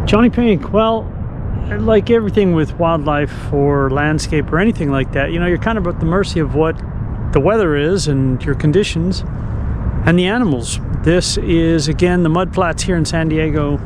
JonnyPink, well, like everything with wildlife or landscape or anything like that, you know, you're kind of at the mercy of what the weather is and your conditions and the animals. This is, again, the mud flats here in San Diego.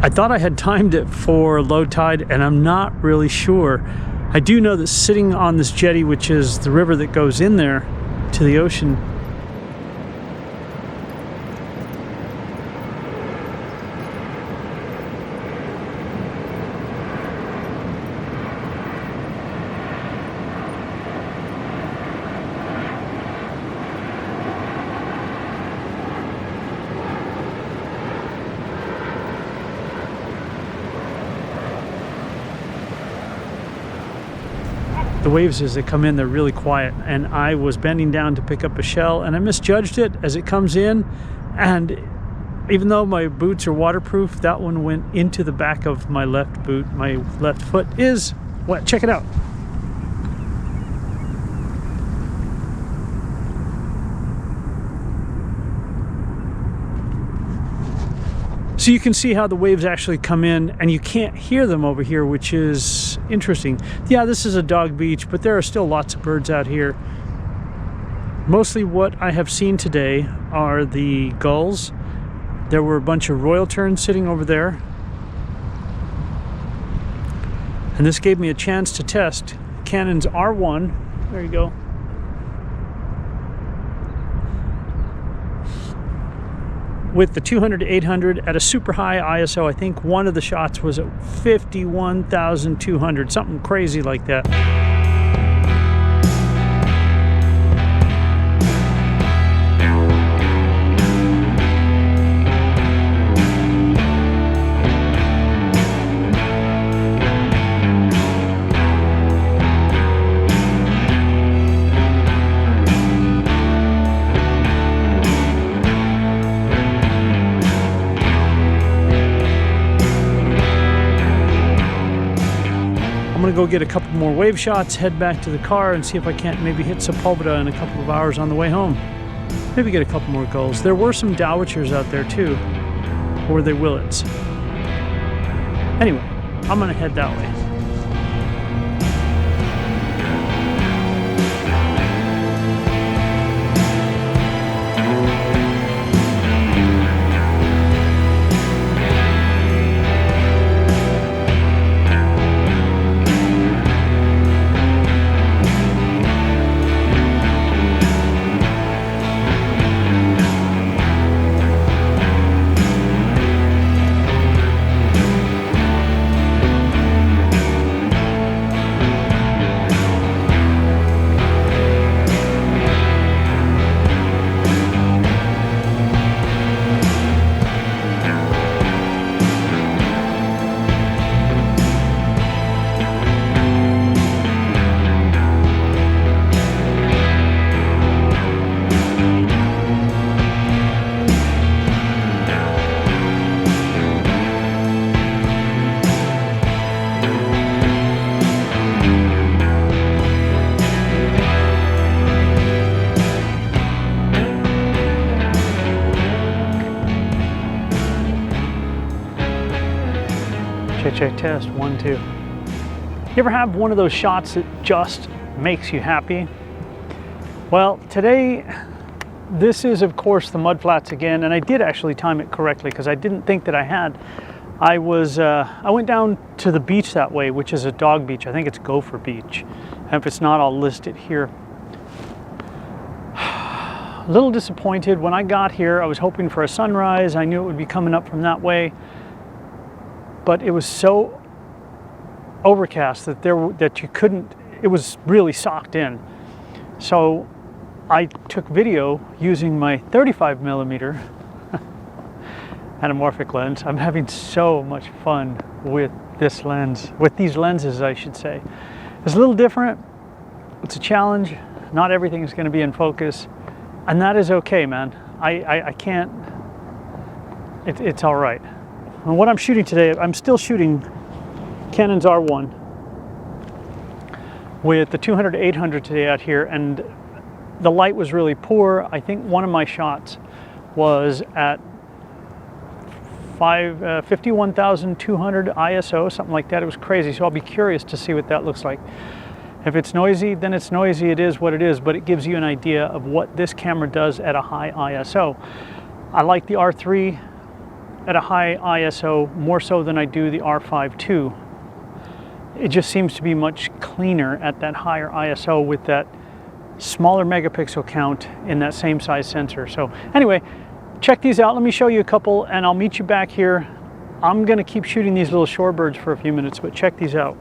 I thought I had timed it for low tide, and I'm not really sure. I do know that sitting on this jetty, which is the river that goes in there to the ocean, the waves as they come in, they're really quiet, and I was bending down to pick up a shell and I misjudged it as it comes in, and even though my boots are waterproof, that one went into the back of my left boot. My left foot is wet. Check it out. So you can see how the waves actually come in, and you can't hear them over here, which is interesting. Yeah, this is a dog beach, but there are still lots of birds out here. Mostly what I have seen today are the gulls. There were a bunch of royal terns sitting over there. And this gave me a chance to test Canon's R1. There you go. With the 200 to 800 at a super high ISO. I think one of the shots was at 51,200, something crazy like that. I'm gonna go get a couple more wave shots, head back to the car, and see if I can't maybe hit Sepulveda in a couple of hours on the way home. Maybe get a couple more gulls. There were some dowitchers out there too, or were they willets? Anyway, I'm gonna head that way. Check, test, 1, 2. You ever have one of those shots that just makes you happy? Well, today, this is of course the mud flats again, and I did actually time it correctly because I didn't think that I had. I went down to the beach that way, which is a dog beach. I think it's Gopher Beach. And if it's not, I'll list it here. A little disappointed. When I got here, I was hoping for a sunrise. I knew it would be coming up from that way. But it was so overcast that you couldn't, it was really socked in. So I took video using my 35mm Anamorphic lens. I'm having so much fun with this lens, with these lenses, I should say. It's a little different. It's a challenge. Not everything is going to be in focus, and that is okay, man. I can't, it's all right. And what I'm shooting today, I'm still shooting Canon's R1 with the 200 to 800 today out here, and the light was really poor. I think one of my shots was at 51,200 ISO, something like that. It was crazy, so I'll be curious to see what that looks like. If it's noisy, then it's noisy. It is what it is, but it gives you an idea of what this camera does at a high ISO. I like the R3 at a high ISO more so than I do the R5 II. It just seems to be much cleaner at that higher ISO with that smaller megapixel count in that same size sensor. So anyway, check these out. Let me show you a couple and I'll meet you back here. I'm gonna keep shooting these little shorebirds for a few minutes, but check these out.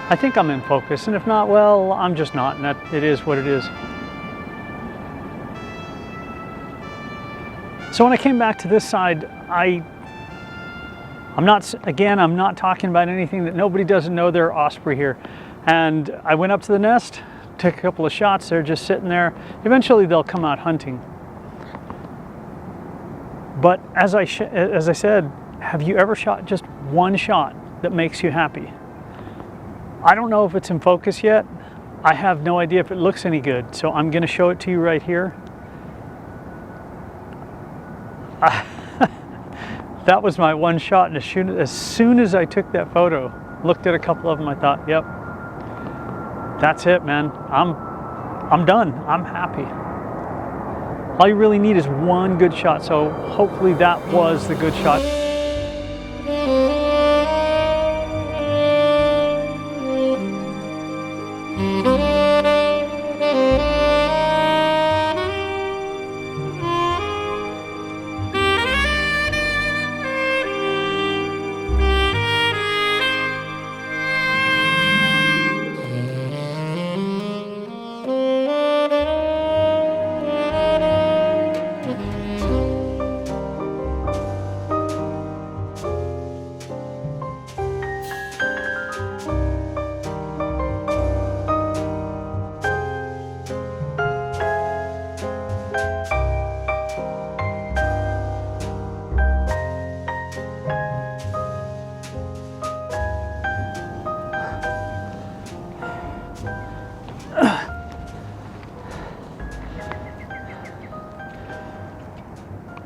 I think I'm in focus, and if not, well, I'm just not, and that it is what it is. So when I came back to this side, I'm not talking about anything that nobody doesn't know. There are Osprey here. And I went up to the nest, took a couple of shots. They're just sitting there. Eventually they'll come out hunting. But as I said, have you ever shot just one shot that makes you happy? I don't know if it's in focus yet. I have no idea if it looks any good. So I'm gonna show it to you right here. That was my one shot, and as soon as I took that photo, looked at a couple of them, I thought, yep, that's it, man. I'm done. I'm happy. All you really need is one good shot, so hopefully that was the good shot.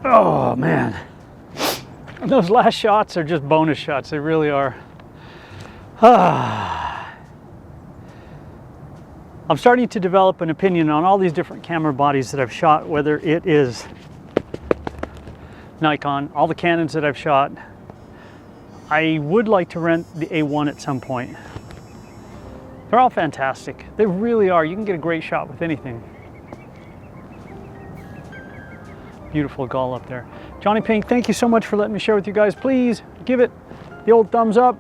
Oh man, those last shots are just bonus shots. They really are. I'm starting to develop an opinion on all these different camera bodies that I've shot, whether it is Nikon, all the Canons that I've shot. I would like to rent the A1 at some point. They're all fantastic. They really are. You can get a great shot with anything. Beautiful gull up there. Johnny Pink, thank you so much for letting me share with you guys. Please give it the old thumbs up.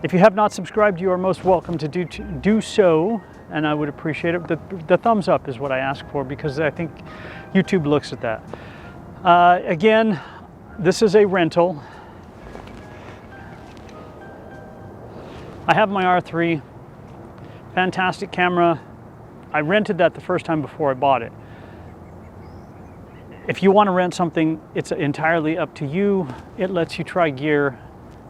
If you have not subscribed, you are most welcome to do so, and I would appreciate it. The thumbs up is what I ask for, because I think YouTube looks at that. Again, this is a rental. I have my R3, fantastic camera. I rented that the first time before I bought it. If you want to rent something, it's entirely up to you. It lets you try gear,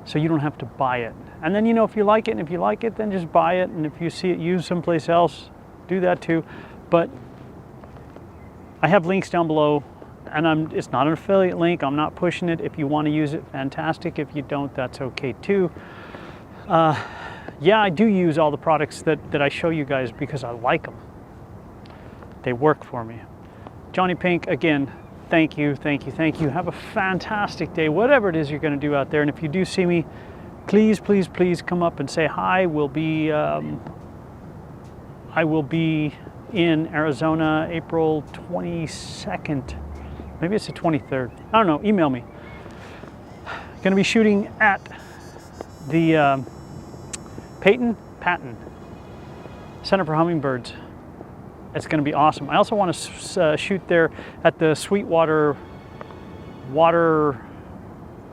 so you don't have to buy it. And then, you know, if you like it, and if you like it, then just buy it. And if you see it used someplace else, do that too. But I have links down below, and it's not an affiliate link. I'm not pushing it. If you want to use it, fantastic. If you don't, that's okay too. Yeah, I do use all the products that I show you guys because I like them. They work for me. Johnny Pink, again, thank you, thank you, thank you. Have a fantastic day, whatever it is you're going to do out there. And if you do see me, please, please, please come up and say hi. I will be in Arizona April 22nd. Maybe it's the 23rd. I don't know. Email me. Going to be shooting at the Patton Center for Hummingbirds. It's going to be awesome. I also want to shoot there at the Sweetwater Water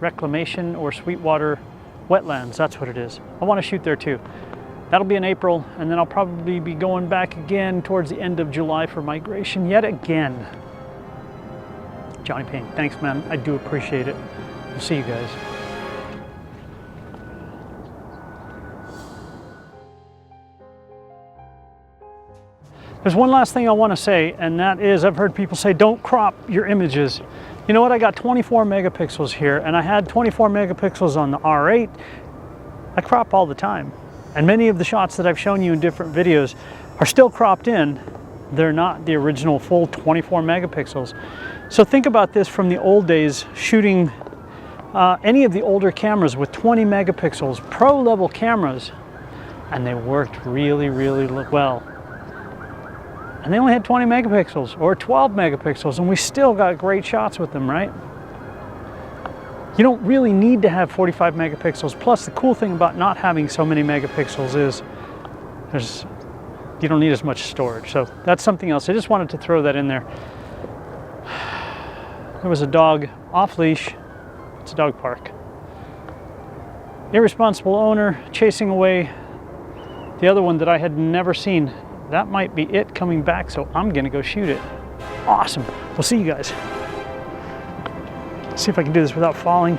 Reclamation or Sweetwater Wetlands. That's what it is. I want to shoot there too. That'll be in April, and then I'll probably be going back again towards the end of July for migration yet again. Johnny Pink, thanks, man. I do appreciate it. We'll see you guys. There's one last thing I want to say, and that is I've heard people say, don't crop your images. You know what? I got 24 megapixels here, and I had 24 megapixels on the R8. I crop all the time. And many of the shots that I've shown you in different videos are still cropped in. They're not the original full 24 megapixels. So think about this from the old days, shooting any of the older cameras with 20 megapixels, pro level cameras, and they worked really, really well. And they only had 20 megapixels or 12 megapixels, and we still got great shots with them, right? You don't really need to have 45 megapixels. Plus, the cool thing about not having so many megapixels is you don't need as much storage. So that's something else. I just wanted to throw that in there. There was a dog off leash. It's a dog park. Irresponsible owner chasing away the other one that I had never seen. That might be it coming back, so I'm gonna go shoot it. Awesome. We'll see you guys. See if I can do this without falling.